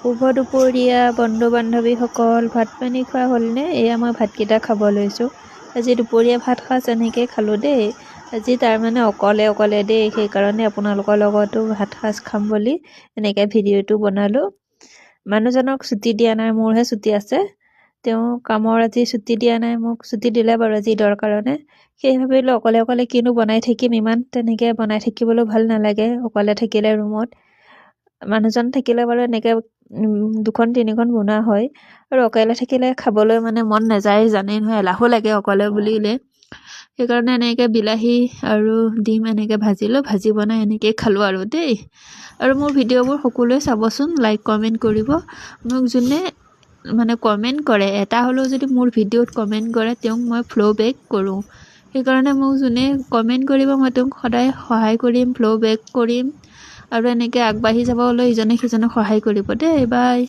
শুভ দুপৰীয়া বন্ধু বান্ধৱীসকল, ভাত পানী খোৱা হ'লনে? এয়া মই ভাতকেইটা খাব লৈছোঁ। আজি দুপৰীয়া ভাত সাজ এনেকৈ খালোঁ দেই। আজি তাৰমানে অকলে দেই, সেইকাৰণে আপোনালোকৰ লগতো ভাত সাজ খাম বুলি এনেকৈ ভিডিঅ'টো বনালোঁ। মানুহজনক ছুটি দিয়া নাই, মোৰহে ছুটি আছে। তেওঁ কামৰ আজি ছুটি দিয়া নাই, মোক ছুটি দিলে বাৰু আজি ঈদৰ কাৰণে। সেই ভাবিলোঁ অকলে কিনো বনাই থাকিম, ইমান তেনেকৈ বনাই থাকিবলৈ ভাল নালাগে অকলে থাকিলে ৰুমত। মানুহজন থাকিলে বাৰু এনেকৈ 2-3খন বনোৱা হয়, আৰু অকলে থাকিলে খাবলৈ মানে মন নাযায়, জানেই নহয়, এলাহো লাগে অকলে বুলিলে। সেইকাৰণে এনেকৈ বিলাহী আৰু ডিম এনেকৈ ভাজি বনাই এনেকৈ খালোঁ আৰু দেই। আৰু মোৰ ভিডিঅ'বোৰ সকলোৱে চাবচোন, লাইক কমেণ্ট কৰিব। মোক যোনে মানে কমেণ্ট কৰে, এটা হ'লেও যদি মোৰ ভিডিঅ'ত কমেণ্ট কৰে, তেওঁক মই ফ'ল' বেক কৰোঁ। সেইকাৰণে মোক যোনে কমেণ্ট কৰিব, মই তেওঁক সদায় সহায় কৰিম, ফ'ল' বেক কৰিম, আৰু এনেকৈ আগবাঢ়ি যাবলৈ ইজনে সিজনক সহায় কৰিব দেই। বাই।